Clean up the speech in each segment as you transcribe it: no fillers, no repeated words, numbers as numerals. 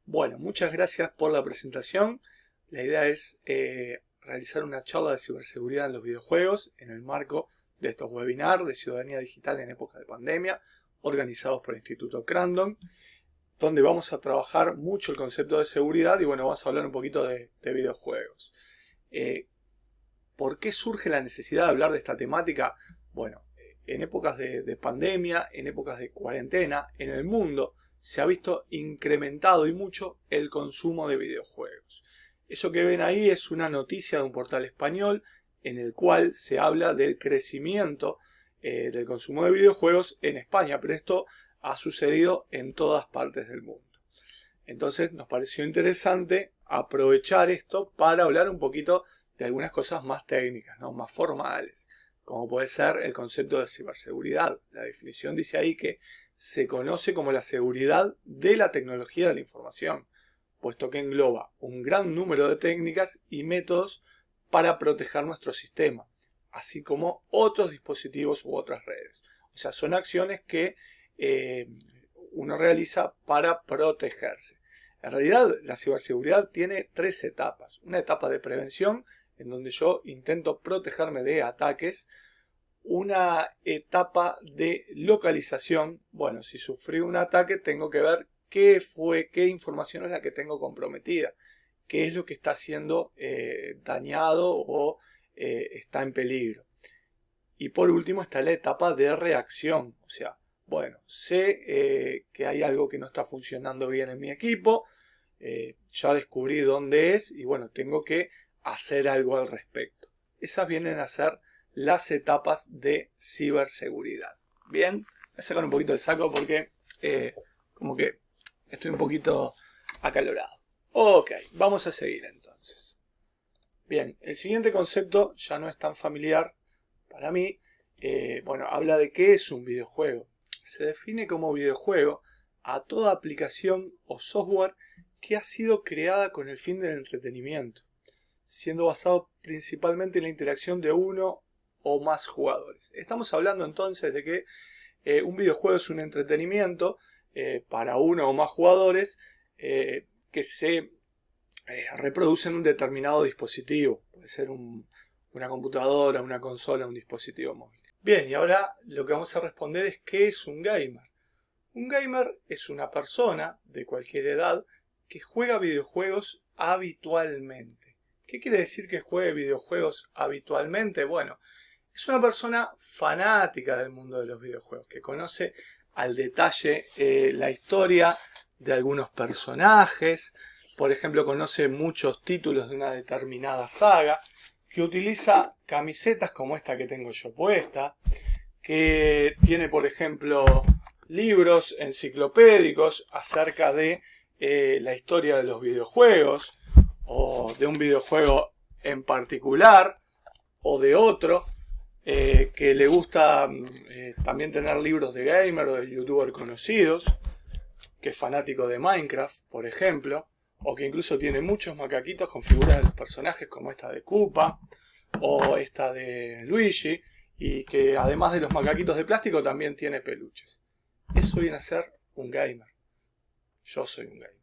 Bueno, muchas gracias por la presentación. La idea es realizar una charla de ciberseguridad en los videojuegos en el marco de estos webinars de ciudadanía digital en época de pandemia, organizados por el Instituto Crandon, donde vamos a trabajar mucho el concepto de seguridad y bueno, vamos a hablar un poquito de videojuegos. ¿Por qué surge la necesidad de hablar de esta temática? Bueno, en épocas de pandemia, en épocas de cuarentena, en el mundo se ha visto incrementado y mucho el consumo de videojuegos. Eso que ven ahí es una noticia de un portal español en el cual se habla del crecimiento del consumo de videojuegos en España, pero esto ha sucedido en todas partes del mundo. Entonces nos pareció interesante aprovechar esto para hablar un poquito de algunas cosas más técnicas, ¿no? Más formales, como puede ser el concepto de ciberseguridad. La definición dice ahí que se conoce como la seguridad de la tecnología de la información, puesto que engloba un gran número de técnicas y métodos para proteger nuestro sistema, así como otros dispositivos u otras redes. O sea, son acciones que uno realiza para protegerse. En realidad, la ciberseguridad tiene tres etapas. Una etapa de prevención, en donde yo intento protegerme de ataques. Una etapa de localización. Bueno, si sufrí un ataque, tengo que ver qué información es la que tengo comprometida, qué es lo que está siendo dañado o está en peligro. Y por último está la etapa de reacción. O sea, bueno, sé que hay algo que no está funcionando bien en mi equipo, ya descubrí dónde es y bueno, tengo que hacer algo al respecto. Esas vienen a ser las etapas de ciberseguridad. Bien, voy a sacar un poquito el saco porque como que estoy un poquito acalorado. Ok, vamos a seguir entonces. Bien, el siguiente concepto ya no es tan familiar para mí. Bueno, habla de qué es un videojuego. Se define como videojuego a toda aplicación o software que ha sido creada con el fin del entretenimiento, siendo basado principalmente en la interacción de uno o más jugadores. Estamos hablando entonces de que un videojuego es un entretenimiento para uno o más jugadores que se reproduce en un determinado dispositivo. Puede ser una computadora, una consola, un dispositivo móvil. Bien, y ahora lo que vamos a responder es ¿qué es un gamer? Un gamer es una persona de cualquier edad que juega videojuegos habitualmente. ¿Qué quiere decir que juegue videojuegos habitualmente? Bueno, es una persona fanática del mundo de los videojuegos, que conoce al detalle la historia de algunos personajes, por ejemplo, conoce muchos títulos de una determinada saga, que utiliza camisetas como esta que tengo yo puesta, que tiene, por ejemplo, libros enciclopédicos acerca de la historia de los videojuegos, o de un videojuego en particular, o de otro, que le gusta también tener libros de gamer o de youtuber conocidos, que es fanático de Minecraft, por ejemplo, o que incluso tiene muchos macaquitos con figuras de los personajes como esta de Koopa o esta de Luigi, y que además de los macaquitos de plástico también tiene peluches. Eso viene a ser un gamer. Yo soy un gamer.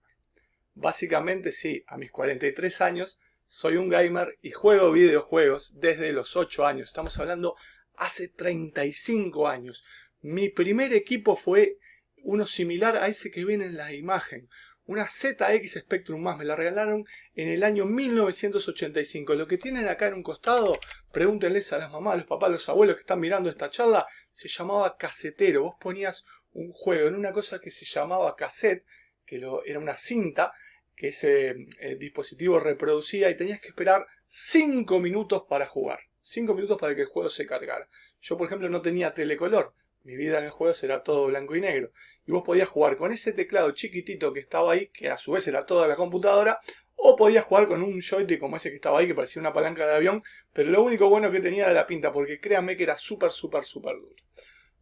Básicamente sí, a mis 43 años soy un gamer y juego videojuegos desde los 8 años. Estamos hablando hace 35 años. Mi primer equipo fue uno similar a ese que ven en la imagen. Una ZX Spectrum más, me la regalaron en el año 1985. Lo que tienen acá en un costado, pregúntenles a las mamás, a los papás, a los abuelos que están mirando esta charla, se llamaba casetero. Vos ponías un juego en una cosa que se llamaba cassette, que era una cinta que ese dispositivo reproducía y tenías que esperar 5 minutos para jugar. 5 minutos para que el juego se cargara. Yo, por ejemplo, no tenía telecolor. Mi vida en el juego era todo blanco y negro. Y vos podías jugar con ese teclado chiquitito que estaba ahí, que a su vez era toda la computadora, o podías jugar con un joystick como ese que estaba ahí, que parecía una palanca de avión, pero lo único bueno que tenía era la pinta, porque créanme que era súper duro.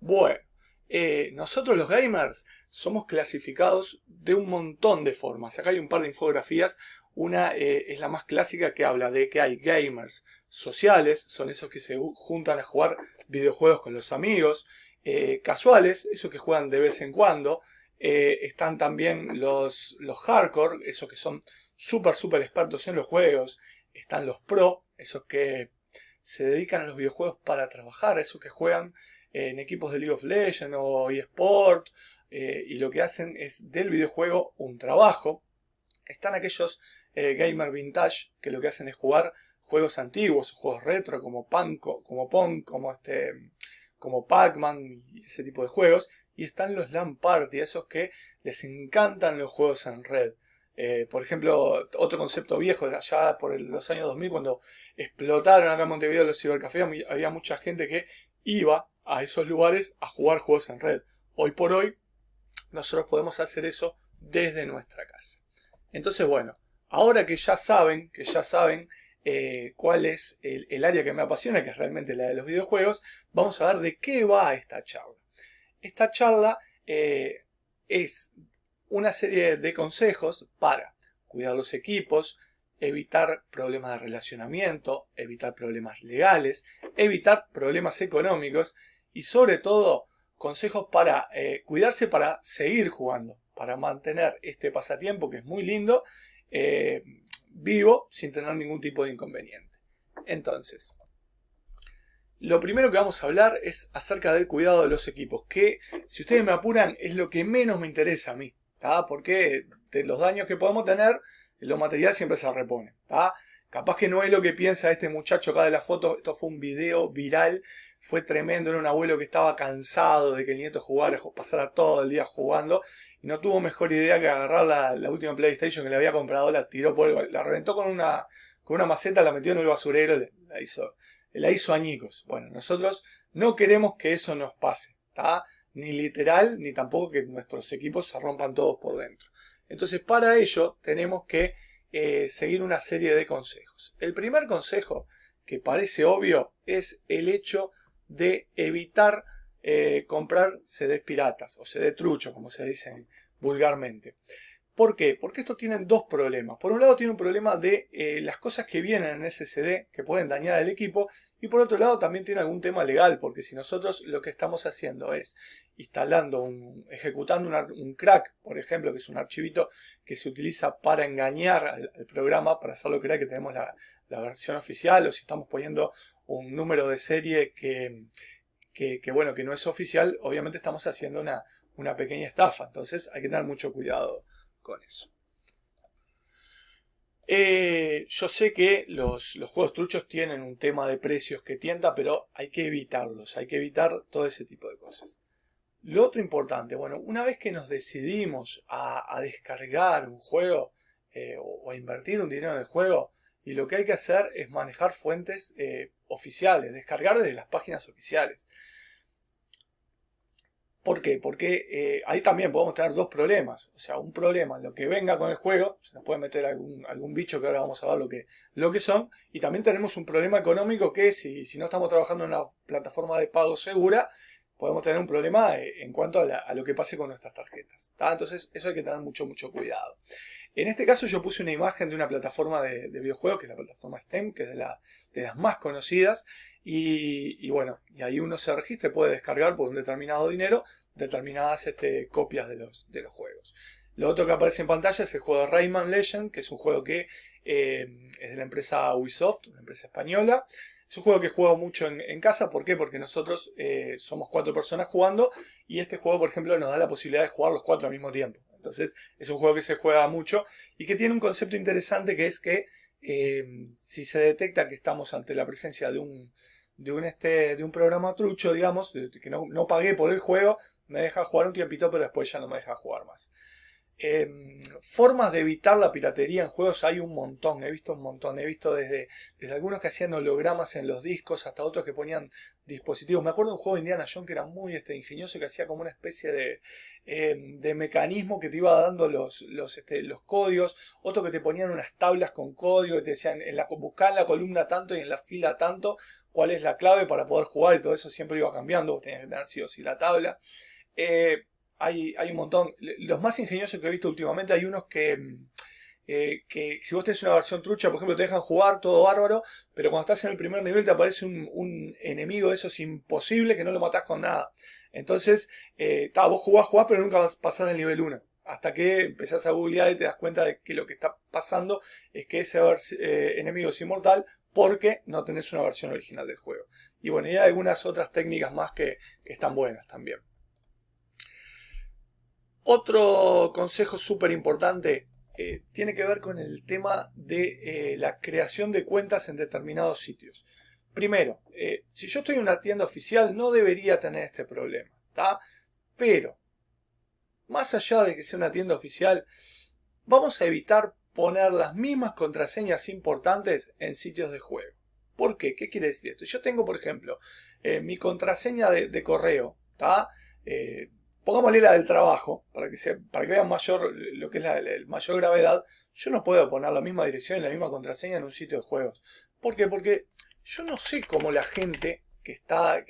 Bueno, nosotros los gamers somos clasificados de un montón de formas. Acá hay un par de infografías. Una es la más clásica, que habla de que hay gamers sociales, son esos que se juntan a jugar videojuegos con los amigos. Casuales, esos que juegan de vez en cuando, Están también los hardcore, esos que son súper expertos en los juegos. Están los pro, esos que se dedican a los videojuegos para trabajar, esos que juegan en equipos de League of Legends o eSport, y lo que hacen es del videojuego un trabajo. Están aquellos gamer vintage que lo que hacen es jugar juegos antiguos, juegos retro como Pong, como Pac-Man y ese tipo de juegos. Y están los LAN Party, esos que les encantan los juegos en red. Por ejemplo, otro concepto viejo, allá por los años 2000, cuando explotaron acá en Montevideo los cibercafés, había mucha gente que iba a esos lugares a jugar juegos en red. Hoy por hoy, nosotros podemos hacer eso desde nuestra casa. Entonces, bueno, ahora que ya saben cuál es el área que me apasiona, que es realmente la de los videojuegos, vamos a ver de qué va esta charla. Esta charla es una serie de consejos para cuidar los equipos, evitar problemas de relacionamiento, evitar problemas legales, evitar problemas económicos y sobre todo consejos para cuidarse para seguir jugando, para mantener este pasatiempo que es muy lindo, vivo sin tener ningún tipo de inconveniente. Entonces, lo primero que vamos a hablar es acerca del cuidado de los equipos, que si ustedes me apuran es lo que menos me interesa a mí, ¿tá? Porque de los daños que podemos tener, lo material siempre se repone, ¿tá? Capaz que no es lo que piensa este muchacho acá de la foto. Esto fue un video viral, fue tremendo. Era un abuelo que estaba cansado de que el nieto jugara, pasara todo el día jugando y no tuvo mejor idea que agarrar la última PlayStation que le había comprado, la tiró la reventó con una maceta, la metió en el basurero, la hizo añicos. Bueno, nosotros no queremos que eso nos pase, ¿tá? Ni literal, ni tampoco que nuestros equipos se rompan todos por dentro. Entonces, para ello tenemos que seguir una serie de consejos. El primer consejo, que parece obvio, es el hecho de evitar comprar CDs piratas o CD trucho, como se dicen vulgarmente. ¿Por qué? Porque esto tiene dos problemas. Por un lado tiene un problema de las cosas que vienen en ese CD que pueden dañar al equipo, y por otro lado también tiene algún tema legal, porque si nosotros lo que estamos haciendo es ejecutando un crack, por ejemplo, que es un archivito que se utiliza para engañar al programa, para hacerlo creer que tenemos la versión oficial, o si estamos poniendo un número de serie que no es oficial, obviamente estamos haciendo una pequeña estafa. Entonces hay que tener mucho cuidado con eso. Yo sé que los juegos truchos tienen un tema de precios que tienta, pero hay que evitarlos, hay que evitar todo ese tipo de cosas. Lo otro importante, bueno, una vez que nos decidimos a descargar un juego o a invertir un dinero en el juego, y lo que hay que hacer es manejar fuentes oficiales, descargar desde las páginas oficiales. ¿Por qué? Porque ahí también podemos tener dos problemas. O sea, un problema en lo que venga con el juego, se nos puede meter algún bicho que ahora vamos a ver lo que son. Y también tenemos un problema económico que si no estamos trabajando en una plataforma de pago segura, podemos tener un problema en cuanto a lo que pase con nuestras tarjetas, ¿tá? Entonces eso hay que tener mucho cuidado. En este caso yo puse una imagen de una plataforma de videojuegos, que es la plataforma Steam, que es de las más conocidas. Y bueno, y ahí uno se registra y puede descargar por un determinado dinero determinadas copias de los juegos. Lo otro que aparece en pantalla es el juego de Rayman Legend, que es un juego que es de la empresa Ubisoft, una empresa española. Es un juego que juego mucho en casa. ¿Por qué? Porque nosotros somos 4 personas jugando, y este juego, por ejemplo, nos da la posibilidad de jugar los 4 al mismo tiempo. Entonces es un juego que se juega mucho y que tiene un concepto interesante, que es que si se detecta que estamos ante la presencia de un programa trucho, digamos, que no pagué por el juego, me deja jugar un tiempito, pero después ya no me deja jugar más. Formas de evitar la piratería en juegos hay un montón, he visto un montón. He visto desde algunos que hacían hologramas en los discos hasta otros que ponían dispositivos. Me acuerdo de un juego de Indiana Jones que era muy ingenioso, que hacía como una especie de mecanismo que te iba dando los códigos. Otro que te ponían unas tablas con código y te decían buscá en la columna tanto y en la fila tanto cuál es la clave para poder jugar, y todo eso siempre iba cambiando. Vos tenías que tener sí o sí la tabla. Hay un montón. Los más ingeniosos que he visto últimamente, hay unos que si vos tenés una versión trucha, por ejemplo, te dejan jugar todo bárbaro, pero cuando estás en el primer nivel te aparece un enemigo de esos imposible que no lo matás con nada. Entonces, vos jugás, pero nunca pasás del nivel 1. Hasta que empezás a googlear y te das cuenta de que lo que está pasando es que ese enemigo es inmortal porque no tenés una versión original del juego. Y bueno, y hay algunas otras técnicas más que están buenas también. Otro consejo súper importante tiene que ver con el tema de la creación de cuentas en determinados sitios. Primero, si yo estoy en una tienda oficial no debería tener este problema, ¿tá? Pero, más allá de que sea una tienda oficial, vamos a evitar poner las mismas contraseñas importantes en sitios de juego. ¿Por qué? ¿Qué quiere decir esto? Yo tengo, por ejemplo, mi contraseña de correo, ¿tá? Pongámosle la del trabajo, para que vean mayor, lo que es la mayor gravedad. Yo no puedo poner la misma dirección y la misma contraseña en un sitio de juegos. ¿Por qué? Porque yo no sé cómo la gente que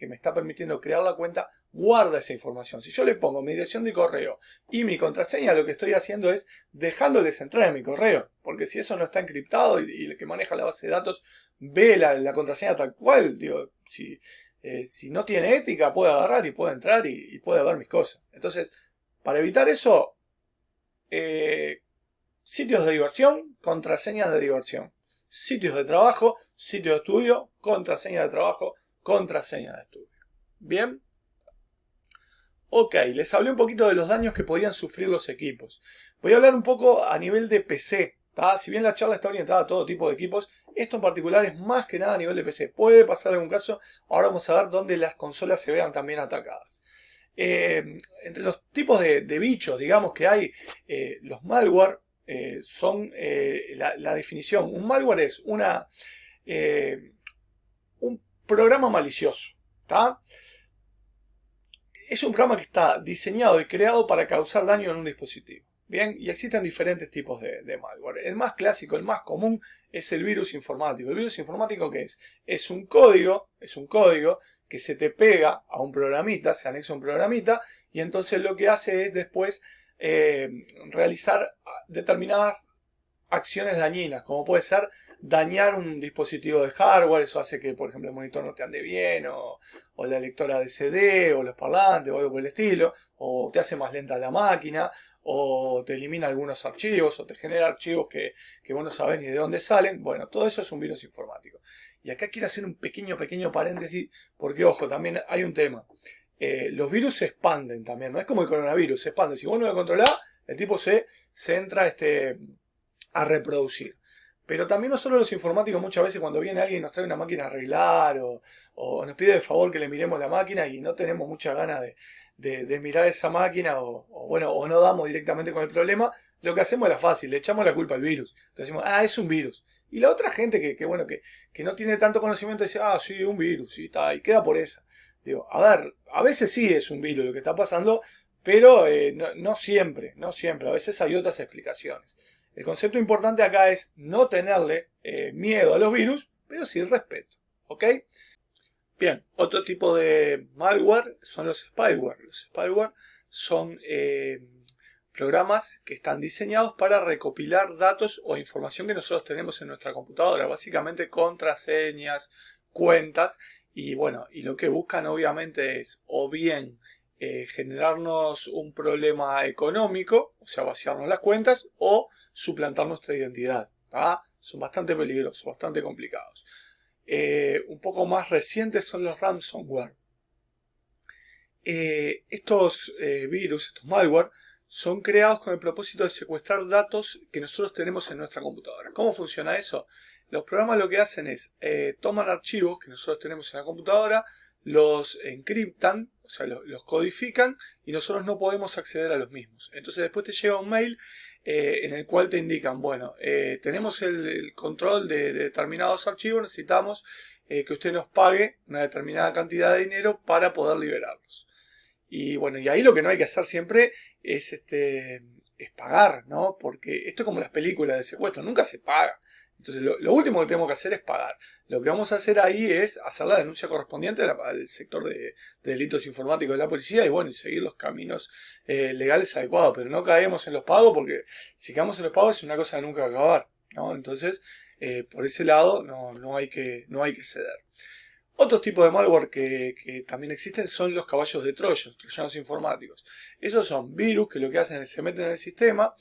me está permitiendo crear la cuenta guarda esa información. Si yo le pongo mi dirección de correo y mi contraseña, lo que estoy haciendo es dejándoles entrar en mi correo. Porque si eso no está encriptado y el que maneja la base de datos ve la contraseña tal cual, digo, si no tiene ética, puede agarrar y puede entrar y puede ver mis cosas. Entonces, para evitar eso, sitios de diversión, contraseñas de diversión. Sitios de trabajo, sitios de estudio, contraseña de trabajo, contraseña de estudio. ¿Bien? Ok, les hablé un poquito de los daños que podían sufrir los equipos. Voy a hablar un poco a nivel de PC. ¿Tá? Si bien la charla está orientada a todo tipo de equipos, esto en particular es más que nada a nivel de PC. Puede pasar algún caso, ahora vamos a ver dónde las consolas se vean también atacadas. Entre los tipos de bichos, digamos que hay, los malware son la definición. Un malware es un programa malicioso. ¿Tá? Es un programa que está diseñado y creado para causar daño en un dispositivo. Bien, y existen diferentes tipos de malware. El más clásico, el más común, es el virus informático. ¿El virus informático qué es? Es un código que se te pega a un programita, se anexa a un programita, y entonces lo que hace es después realizar determinadas acciones dañinas, como puede ser dañar un dispositivo de hardware. Eso hace que, por ejemplo, el monitor no te ande bien, o la lectora de CD, o los parlantes, o algo por el estilo, o te hace más lenta la máquina, o te elimina algunos archivos, o te genera archivos que vos no sabés ni de dónde salen. Bueno, todo eso es un virus informático. Y acá quiero hacer un pequeño paréntesis, porque ojo, también hay un tema. Los virus se expanden también, no es como el coronavirus, se expande. Si vos no lo controlás, el tipo se entra a reproducir. Pero también nosotros los informáticos, muchas veces cuando viene alguien y nos trae una máquina a arreglar, o nos pide de favor que le miremos la máquina y no tenemos muchas ganas de mirar esa máquina, o no damos directamente con el problema, lo que hacemos es fácil, le echamos la culpa al virus. Entonces decimos, es un virus. Y la otra gente que no tiene tanto conocimiento dice, sí, un virus, y queda por esa. Digo, a ver, a veces sí es un virus lo que está pasando, pero no siempre, a veces hay otras explicaciones. El concepto importante acá es no tenerle miedo a los virus, pero sí respeto. ¿Ok? Bien, otro tipo de malware son los spyware. Los spyware son programas que están diseñados para recopilar datos o información que nosotros tenemos en nuestra computadora. Básicamente contraseñas, cuentas. Y bueno, y lo que buscan obviamente es o bien generarnos un problema económico, o sea, vaciarnos las cuentas, o suplantar nuestra identidad. ¿Tá? Son bastante peligrosos, bastante complicados. Un poco más recientes son los ransomware. Estos virus, estos malware, son creados con el propósito de secuestrar datos que nosotros tenemos en nuestra computadora. ¿Cómo funciona eso? Los programas lo que hacen es toman archivos que nosotros tenemos en la computadora, los encriptan, o sea, los codifican, y nosotros no podemos acceder a los mismos. Entonces después te llega un mail en el cual te indican, bueno, tenemos el control de determinados archivos, necesitamos que usted nos pague una determinada cantidad de dinero para poder liberarlos. Y bueno, y ahí lo que no hay que hacer siempre es pagar, ¿no? Porque esto es como las películas de secuestro, nunca se paga. Entonces lo último que tenemos que hacer es pagar. Lo que vamos a hacer ahí es hacer la denuncia correspondiente al sector de delitos informáticos de la policía y bueno, y seguir los caminos legales adecuados. Pero no caemos en los pagos, porque si caemos en los pagos es una cosa que nunca va a acabar, ¿no? Entonces, por ese lado no hay que ceder. Otros tipos de malware que también existen son los caballos de Troya, los troyanos informáticos. Esos son virus que lo que hacen es se meten en el sistema,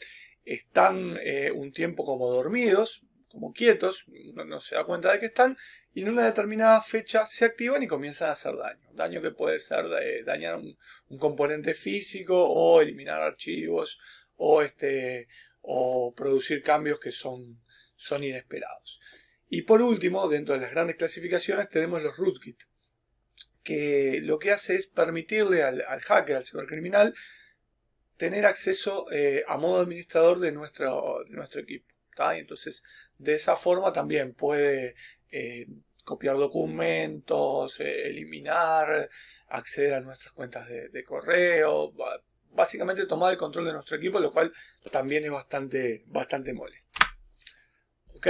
están un tiempo como dormidos, como quietos, no se da cuenta de que están, y en una determinada fecha se activan y comienzan a hacer daño. Daño que puede ser dañar un componente físico o eliminar archivos o producir cambios que son inesperados. Y por último, dentro de las grandes clasificaciones tenemos los rootkit, que lo que hace es permitirle al hacker, al cibercriminal, tener acceso a modo administrador de nuestro equipo. Y entonces, de esa forma también puede copiar documentos, eliminar, acceder a nuestras cuentas de correo, básicamente tomar el control de nuestro equipo, lo cual también es bastante molesto. ¿Ok?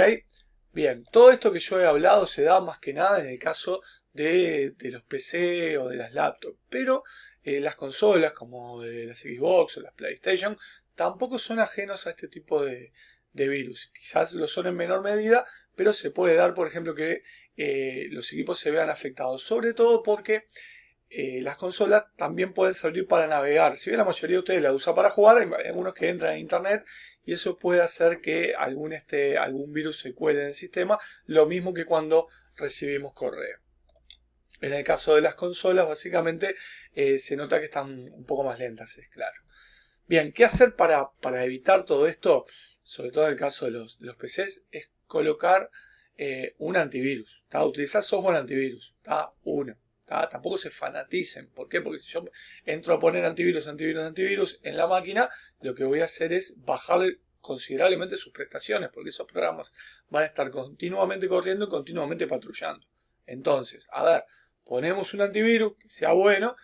Bien, todo esto que yo he hablado se da más que nada en el caso de los PC o de las laptops, pero las consolas como de las Xbox o las PlayStation tampoco son ajenos a este tipo de virus. Quizás lo son en menor medida, pero se puede dar, por ejemplo, que los equipos se vean afectados, sobre todo porque las consolas también pueden servir para navegar. Si bien la mayoría de ustedes la usa para jugar, hay algunos que entran a internet y eso puede hacer que algún virus se cuele en el sistema, lo mismo que cuando recibimos correo. En el caso de las consolas, básicamente se nota que están un poco más lentas, es claro. Bien, ¿qué hacer para evitar todo esto? Sobre todo en el caso de los PCs, es colocar un antivirus. Utilizar software antivirus. Uno. Tampoco se fanaticen. ¿Por qué? Porque si yo entro a poner antivirus en la máquina, lo que voy a hacer es bajarle considerablemente sus prestaciones, porque esos programas van a estar continuamente corriendo y continuamente patrullando. Entonces, a ver, ponemos un antivirus que sea bueno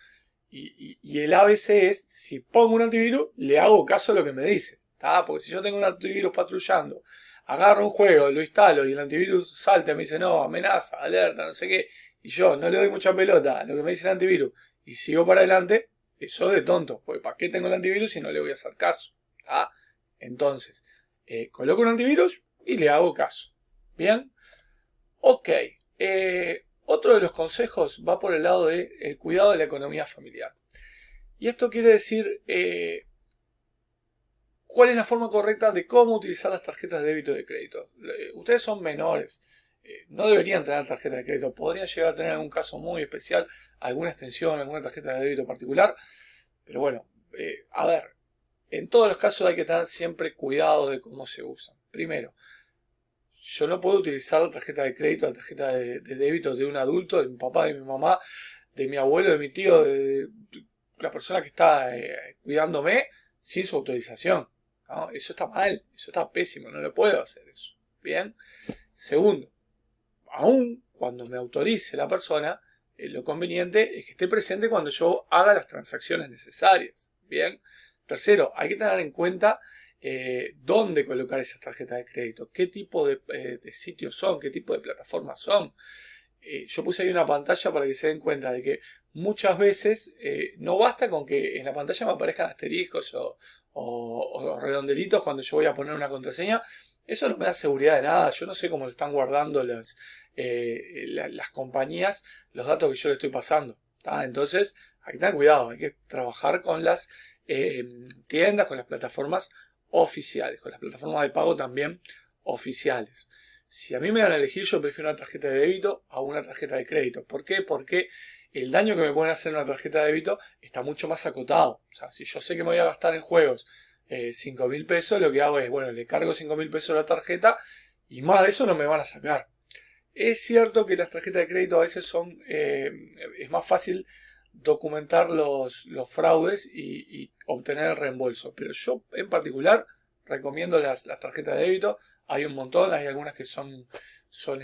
y el ABC es, si pongo un antivirus, le hago caso a lo que me dice. Porque si yo tengo un antivirus patrullando, agarro un juego, lo instalo y el antivirus salta y me dice no, amenaza, alerta, no sé qué, y yo no le doy mucha pelota a lo que me dice el antivirus y sigo para adelante, eso es de tonto, porque ¿para qué tengo el antivirus si no le voy a hacer caso? Entonces, coloco un antivirus y le hago caso. ¿Bien? Ok. Otro de los consejos va por el lado del cuidado de la economía familiar. Y esto quiere decir cuál es la forma correcta de cómo utilizar las tarjetas de débito y de crédito. Ustedes son menores. No deberían tener tarjeta de crédito. Podrían llegar a tener algún caso muy especial, alguna extensión, alguna tarjeta de débito particular. Pero bueno, a ver, en todos los casos hay que tener siempre cuidado de cómo se usan. Primero, yo no puedo utilizar la tarjeta de crédito, la tarjeta de débito de un adulto, de mi papá, de mi mamá, de mi abuelo, de mi tío, de la persona que está cuidándome sin su autorización. ¿No? Eso está mal, eso está pésimo, no le puedo hacer eso. Bien. Segundo, aún cuando me autorice la persona, lo conveniente es que esté presente cuando yo haga las transacciones necesarias. Bien. Tercero, hay que tener en cuenta dónde colocar esas tarjetas de crédito, qué tipo de sitios son, qué tipo de plataformas son. Yo puse ahí una pantalla para que se den cuenta de que muchas veces no basta con que en la pantalla me aparezcan asteriscos o redondelitos cuando yo voy a poner una contraseña. Eso no me da seguridad de nada. Yo no sé cómo le están guardando las compañías los datos que yo le estoy pasando. Entonces hay que tener cuidado, hay que trabajar con las tiendas, con las plataformas oficiales, con las plataformas de pago también oficiales. Si a mí me dan a elegir, yo prefiero una tarjeta de débito a una tarjeta de crédito. ¿Por qué? Porque el daño que me pueden hacer en una tarjeta de débito está mucho más acotado. O sea, si yo sé que me voy a gastar en juegos 5.000 pesos, lo que hago es, bueno, le cargo 5.000 pesos a la tarjeta y más de eso no me van a sacar. Es cierto que las tarjetas de crédito a veces es más fácil documentar los fraudes y obtener el reembolso, pero yo en particular recomiendo las tarjetas de débito. Hay un montón, hay algunas que son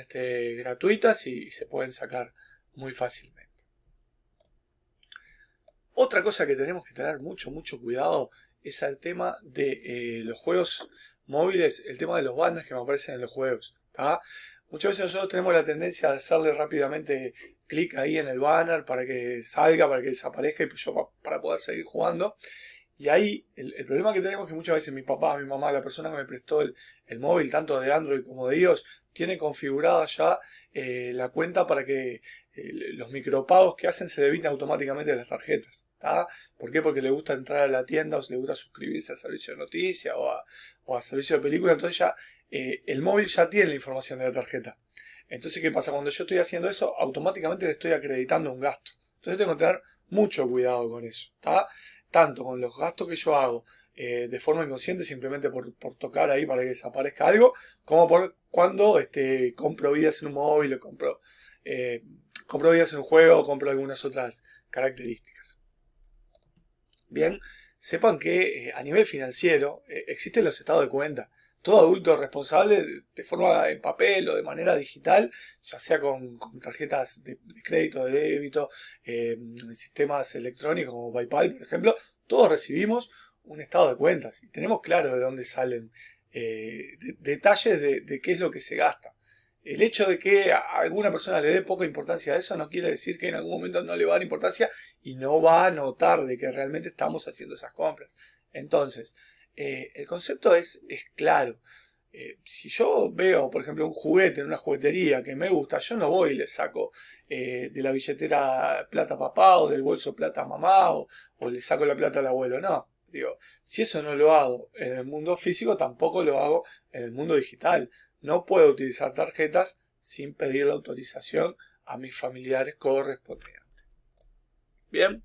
gratuitas y se pueden sacar muy fácilmente. Otra cosa que tenemos que tener mucho cuidado es el tema de los juegos móviles, el tema de los banners que me aparecen en los juegos. Muchas veces nosotros tenemos la tendencia de hacerle rápidamente clic ahí en el banner para que salga, para que desaparezca y yo para poder seguir jugando. Y ahí el problema que tenemos es que muchas veces mi papá, mi mamá, la persona que me prestó el móvil, tanto de Android como de iOS, tiene configurada ya la cuenta para que los micropagos que hacen se debiten automáticamente de las tarjetas. ¿Tá? ¿Por qué? Porque le gusta entrar a la tienda o le gusta suscribirse al servicio de noticias o a servicio de película. Entonces ya el móvil ya tiene la información de la tarjeta. Entonces, ¿qué pasa? Cuando yo estoy haciendo eso, automáticamente le estoy acreditando un gasto. Entonces tengo que tener mucho cuidado con eso. ¿Tá? Tanto con los gastos que yo hago de forma inconsciente, simplemente por tocar ahí para que desaparezca algo, como por cuando compro vidas en un móvil o compro vidas en un juego o compro algunas otras características. Bien, sepan que a nivel financiero existen los estados de cuenta. Todo adulto responsable, de forma en papel o de manera digital, ya sea con tarjetas de crédito, de débito, sistemas electrónicos como PayPal, por ejemplo, todos recibimos un estado de cuentas y tenemos claro de dónde salen detalles de qué es lo que se gasta. El hecho de que a alguna persona le dé poca importancia a eso no quiere decir que en algún momento no le va a dar importancia y no va a notar de que realmente estamos haciendo esas compras. Entonces, el concepto es claro. Si yo veo, por ejemplo, un juguete en una juguetería que me gusta, yo no voy y le saco de la billetera plata a papá o del bolso plata a mamá o le saco la plata al abuelo. No, digo, si eso no lo hago en el mundo físico, tampoco lo hago en el mundo digital. No puedo utilizar tarjetas sin pedir la autorización a mis familiares correspondientes. Bien.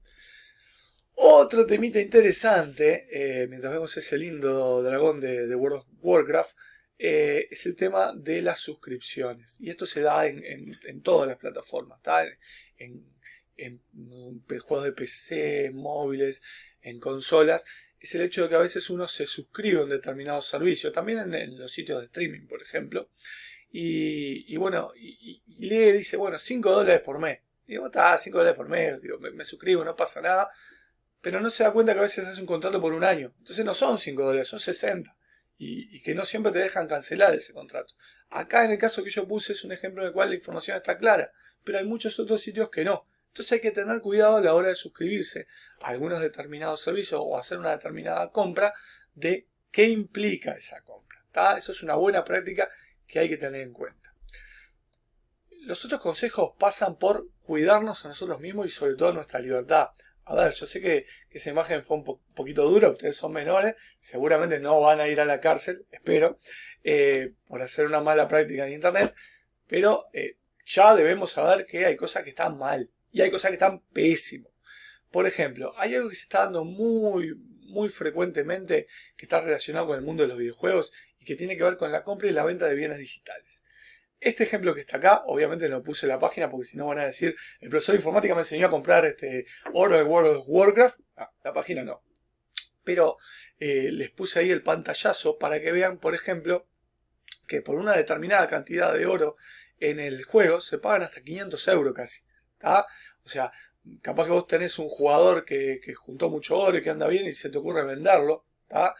Otro temita interesante, mientras vemos ese lindo dragón de World of Warcraft, es el tema de las suscripciones. Y esto se da en todas las plataformas, ¿tá? En juegos de PC, móviles, en consolas. Es el hecho de que a veces uno se suscribe a un determinado servicio, también en los sitios de streaming, por ejemplo. Y bueno, y le dice, bueno, $5 por mes. Y digo, está, $5 por mes, digo, me suscribo, no pasa nada. Pero no se da cuenta que a veces hace un contrato por un año. Entonces no son $5, son 60. Y que no siempre te dejan cancelar ese contrato. Acá en el caso que yo puse es un ejemplo en el cual la información está clara. Pero hay muchos otros sitios que no. Entonces hay que tener cuidado a la hora de suscribirse a algunos determinados servicios o hacer una determinada compra de qué implica esa compra. ¿Tá? Eso es una buena práctica que hay que tener en cuenta. Los otros consejos pasan por cuidarnos a nosotros mismos y sobre todo nuestra libertad. A ver, yo sé que esa imagen fue un poquito dura, ustedes son menores, seguramente no van a ir a la cárcel, espero, por hacer una mala práctica en internet, pero ya debemos saber que hay cosas que están mal y hay cosas que están pésimas. Por ejemplo, hay algo que se está dando muy frecuentemente que está relacionado con el mundo de los videojuegos y que tiene que ver con la compra y la venta de bienes digitales. Este ejemplo que está acá, obviamente no puse la página porque si no van a decir, el profesor de informática me enseñó a comprar oro de World of Warcraft. La página no. Pero les puse ahí el pantallazo para que vean, por ejemplo, que por una determinada cantidad de oro en el juego se pagan hasta 500 euros casi. ¿Tá? O sea, capaz que vos tenés un jugador que juntó mucho oro y que anda bien y se te ocurre venderlo. ¿Tá?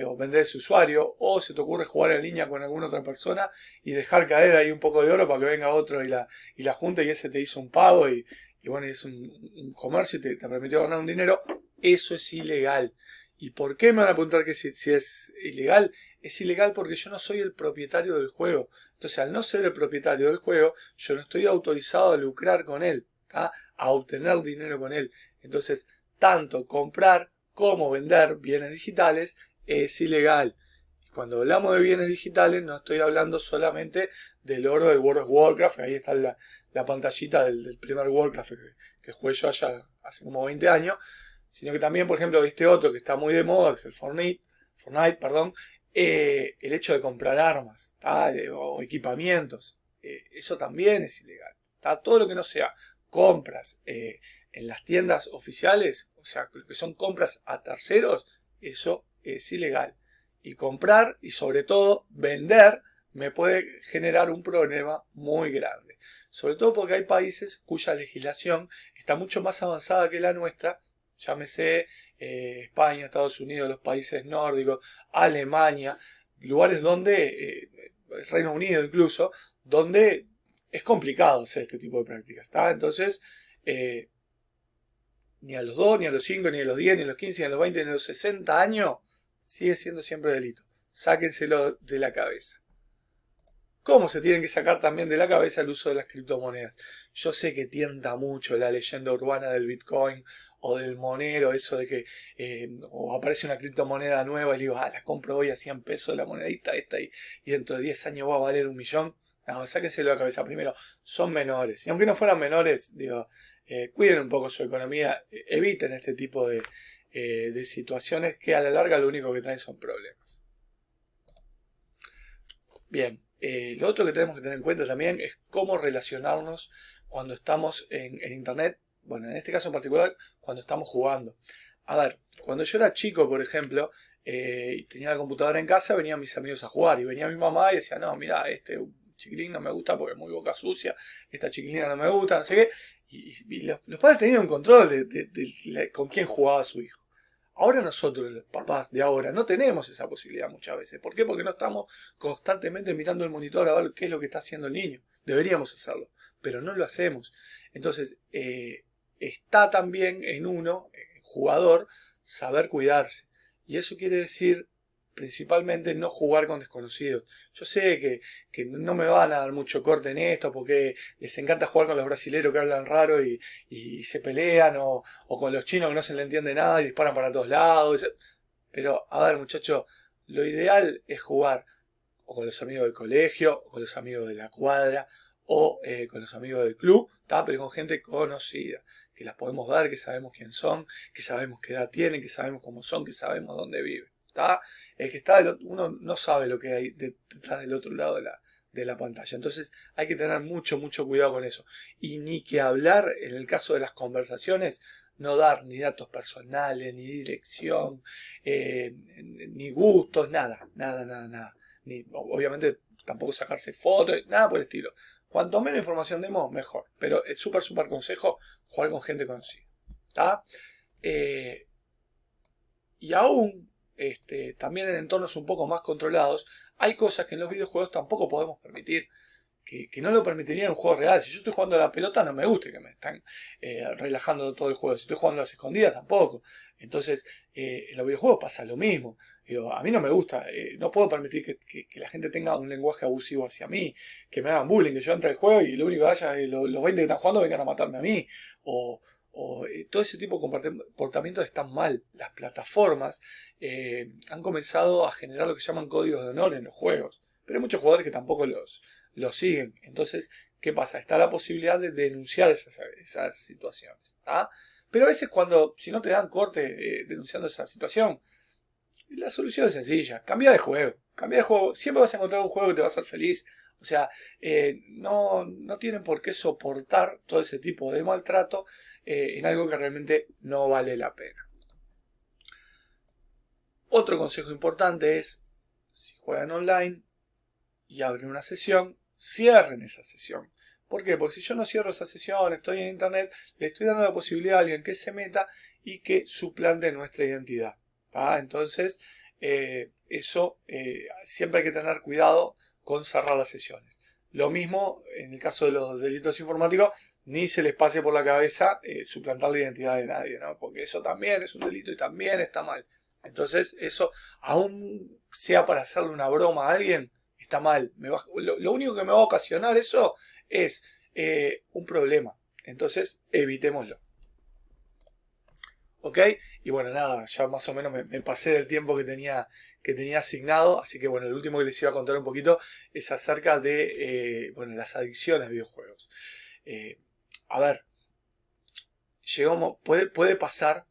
O vender ese usuario, o se te ocurre jugar en línea con alguna otra persona y dejar caer ahí un poco de oro para que venga otro y la junte y ese te hizo un pago y bueno, es un comercio y te permitió ganar un dinero. Eso es ilegal. ¿Y por qué me van a preguntar que si es ilegal? Es ilegal porque yo no soy el propietario del juego. Entonces, al no ser el propietario del juego, yo no estoy autorizado a lucrar con él, ¿tá? A obtener dinero con él. Entonces, tanto comprar como vender bienes digitales es ilegal. Y cuando hablamos de bienes digitales no estoy hablando solamente del oro del World of Warcraft, ahí está la pantallita del primer Warcraft que jugué yo allá hace como 20 años, sino que también, por ejemplo, este otro que está muy de moda, que es el Fortnite, el hecho de comprar armas, ¿tá? O equipamientos, eso también es ilegal. ¿Tá? Todo lo que no sea compras en las tiendas oficiales, o sea, lo que son compras a terceros, eso es ilegal. Y comprar y sobre todo vender me puede generar un problema muy grande. Sobre todo porque hay países cuya legislación está mucho más avanzada que la nuestra, llámese España, Estados Unidos, los países nórdicos, Alemania, lugares donde, Reino Unido incluso, donde es complicado hacer este tipo de prácticas. ¿Tá? Entonces, ni a los 2, ni a los 5, ni a los 10, ni a los 15, ni a los 20, ni a los 60 años, sigue siendo siempre delito. Sáquenselo de la cabeza. ¿Cómo se tienen que sacar también de la cabeza el uso de las criptomonedas? Yo sé que tienta mucho la leyenda urbana del Bitcoin o del Monero, eso de que o aparece una criptomoneda nueva y digo, la compro hoy a 100 pesos la monedita esta y dentro de 10 años va a valer 1.000.000. No, sáquenselo de la cabeza. Primero, son menores. Y aunque no fueran menores, digo, cuiden un poco su economía, eviten este tipo de situaciones que a la larga lo único que traen son problemas. Bien. Lo otro que tenemos que tener en cuenta también es cómo relacionarnos cuando estamos en internet. Bueno, en este caso en particular, cuando estamos jugando. A ver, cuando yo era chico, por ejemplo, y tenía la computadora en casa, venían mis amigos a jugar. Y venía mi mamá y decía, no, mira, este chiquilín no me gusta porque es muy boca sucia. Esta chiquilina no me gusta, no sé qué. Y los padres tenían un control de con quién jugaba su hijo. Ahora nosotros, los papás de ahora, no tenemos esa posibilidad muchas veces. ¿Por qué? Porque no estamos constantemente mirando el monitor a ver qué es lo que está haciendo el niño. Deberíamos hacerlo, pero no lo hacemos. Entonces, está también en uno, jugador, saber cuidarse. Y eso quiere decir, principalmente, no jugar con desconocidos. Yo sé que no me van a dar mucho corte en esto porque les encanta jugar con los brasileros que hablan raro y se pelean o con los chinos que no se le entiende nada y disparan para todos lados. Pero, a ver, muchachos, lo ideal es jugar o con los amigos del colegio, o con los amigos de la cuadra, o con los amigos del club, pero con gente conocida, que las podemos ver, que sabemos quién son, que sabemos qué edad tienen, que sabemos cómo son, que sabemos dónde viven. El que está uno no sabe lo que hay detrás del otro lado de la pantalla. Entonces hay que tener mucho cuidado con eso. Y ni que hablar, en el caso de las conversaciones, no dar ni datos personales, ni dirección, ni gustos, nada. Obviamente tampoco sacarse fotos, nada por el estilo. Cuanto menos información demos, mejor. Pero el súper consejo, jugar con gente conocida. Y aún también en entornos un poco más controlados, hay cosas que en los videojuegos tampoco podemos permitir, que no lo permitiría en un juego real. Si yo estoy jugando a la pelota, no me gusta que me están relajando todo el juego. Si estoy jugando a las escondidas, tampoco. Entonces, en los videojuegos pasa lo mismo. Digo, a mí no me gusta, no puedo permitir que la gente tenga un lenguaje abusivo hacia mí, que me hagan bullying, que yo entre al juego y lo único que haya es los 20 que están jugando vengan a matarme a mí. Todo ese tipo de comportamientos están mal. Las plataformas han comenzado a generar lo que llaman códigos de honor en los juegos, pero hay muchos jugadores que tampoco los siguen. Entonces, ¿qué pasa? Está la posibilidad de denunciar esas situaciones. Pero a veces si no te dan corte denunciando esa situación, la solución es sencilla: cambia de juego. Siempre vas a encontrar un juego que te va a hacer feliz. O sea, no tienen por qué soportar todo ese tipo de maltrato en algo que realmente no vale la pena. Otro consejo importante es, si juegan online y abren una sesión, cierren esa sesión. ¿Por qué? Porque si yo no cierro esa sesión, estoy en internet, le estoy dando la posibilidad a alguien que se meta y que suplante nuestra identidad. Entonces, eso siempre hay que tener cuidado con cerrar las sesiones. Lo mismo en el caso de los delitos informáticos, ni se les pase por la cabeza suplantar la identidad de nadie, ¿no? Porque eso también es un delito y también está mal. Entonces eso, aún sea para hacerle una broma a alguien, está mal. Lo único que me va a ocasionar eso es un problema. Entonces evitémoslo. ¿Ok? Y bueno, nada, ya más o menos me pasé del tiempo que tenía asignado. Así que bueno, el último que les iba a contar un poquito es acerca de las adicciones a videojuegos. A ver, puede pasar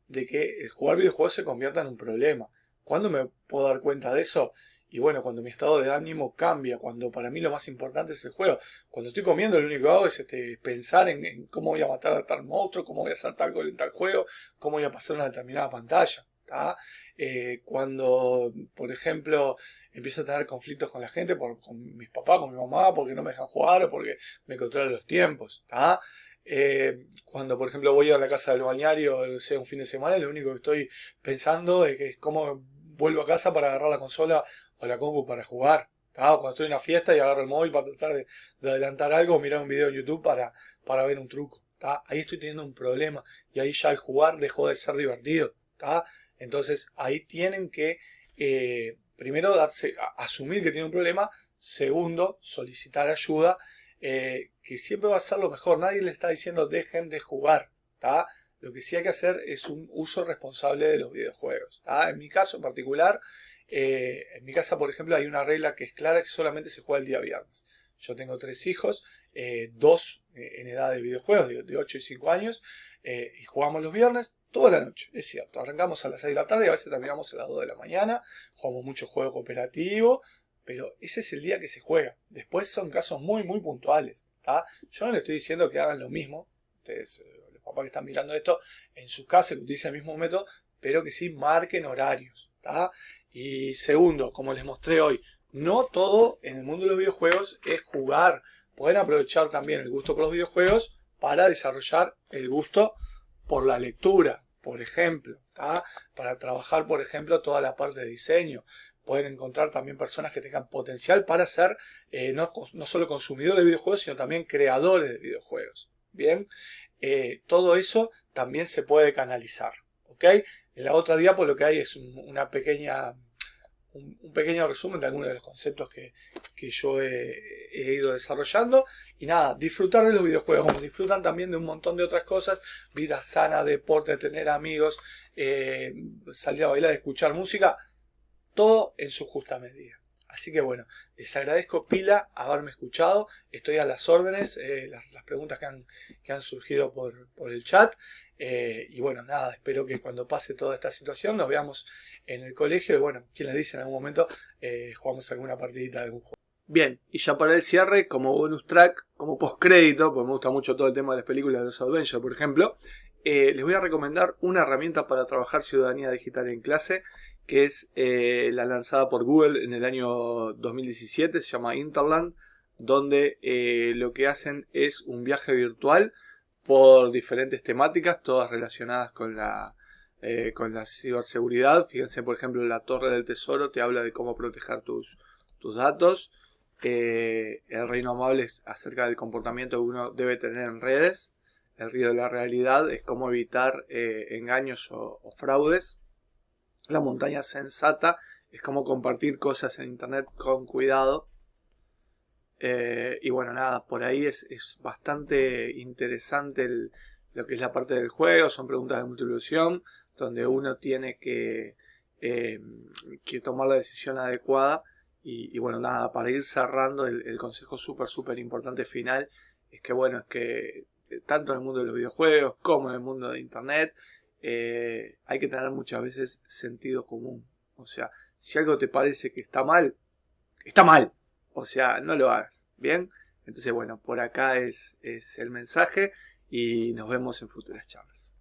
de que el jugar videojuegos se convierta en un problema. ¿Cuándo me puedo dar cuenta de eso? Y bueno, cuando mi estado de ánimo cambia, cuando para mí lo más importante es el juego. Cuando estoy comiendo, lo único que hago es pensar en cómo voy a matar a tal monstruo, cómo voy a hacer tal gol en tal juego, cómo voy a pasar una determinada pantalla. Cuando, por ejemplo, empiezo a tener conflictos con la gente, con mis papás, con mi mamá, porque no me dejan jugar o porque me controlan los tiempos. Cuando, por ejemplo, voy a la casa del balneario, sea un fin de semana, lo único que estoy pensando es cómo vuelvo a casa para agarrar la consola o la compu para jugar. Cuando estoy en una fiesta y agarro el móvil para tratar de adelantar algo o mirar un video en YouTube para ver un truco. ¿tá? Ahí estoy teniendo un problema y ahí ya el jugar dejó de ser divertido, ¿tá? Entonces ahí tienen que primero asumir que tienen un problema, segundo, solicitar ayuda, que siempre va a ser lo mejor. Nadie le está diciendo dejen de jugar, ¿tá? Lo que sí hay que hacer es un uso responsable de los videojuegos, ¿tá? En mi caso en particular, en mi casa, por ejemplo, hay una regla que es clara, que solamente se juega el día viernes. Yo tengo 3 hijos, 2 en edad de videojuegos, de 8 y 5 años, y jugamos los viernes toda la noche, es cierto. Arrancamos a las 6 de la tarde y a veces terminamos a las 2 de la mañana, jugamos mucho juego cooperativo, pero ese es el día que se juega. Después son casos muy, muy puntuales, ¿tá? Yo no le estoy diciendo que hagan lo mismo, ustedes, los papás que están mirando esto, en su casa que utilicen el mismo método, pero que sí marquen horarios, ¿tá? Y segundo, como les mostré hoy, no todo en el mundo de los videojuegos es jugar. Pueden aprovechar también el gusto por los videojuegos para desarrollar el gusto por la lectura, por ejemplo, ¿tá? Para trabajar, por ejemplo, toda la parte de diseño. Pueden encontrar también personas que tengan potencial para ser no solo consumidores de videojuegos, sino también creadores de videojuegos. Bien, todo eso también se puede canalizar, ¿ok? En la otra diapo lo que hay es un pequeño resumen de algunos de los conceptos que yo he ido desarrollando. Y nada, disfrutar de los videojuegos, como disfrutan también de un montón de otras cosas: vida sana, deporte, tener amigos, salir a bailar, escuchar música, todo en su justa medida. Así que bueno, les agradezco pila haberme escuchado. Estoy a las órdenes, las preguntas que han surgido por el chat. Y bueno, nada, espero que cuando pase toda esta situación nos veamos en el colegio. Y bueno, quien les dice, en algún momento jugamos alguna partidita de algún juego. Bien, y ya para el cierre, como bonus track, como postcrédito, porque me gusta mucho todo el tema de las películas de los Avengers, por ejemplo, les voy a recomendar una herramienta para trabajar ciudadanía digital en clase, que es la lanzada por Google en el año 2017, se llama Interland, donde lo que hacen es un viaje virtual por diferentes temáticas, todas relacionadas con la ciberseguridad. Fíjense, por ejemplo, la Torre del Tesoro te habla de cómo proteger tus datos. El Reino Amable es acerca del comportamiento que uno debe tener en redes. El Río de la Realidad es cómo evitar engaños o fraudes. La Montaña Sensata es cómo compartir cosas en internet con cuidado. Y bueno, nada, por ahí es bastante interesante lo que es la parte del juego. Son preguntas de múltiple opción donde uno tiene que tomar la decisión adecuada. Y bueno, nada, para ir cerrando, el consejo súper importante final es que bueno, es que tanto en el mundo de los videojuegos como en el mundo de internet hay que tener muchas veces sentido común. O sea, si algo te parece que está mal, está mal. O sea, no lo hagas, ¿bien? Entonces bueno, por acá es el mensaje y nos vemos en futuras charlas.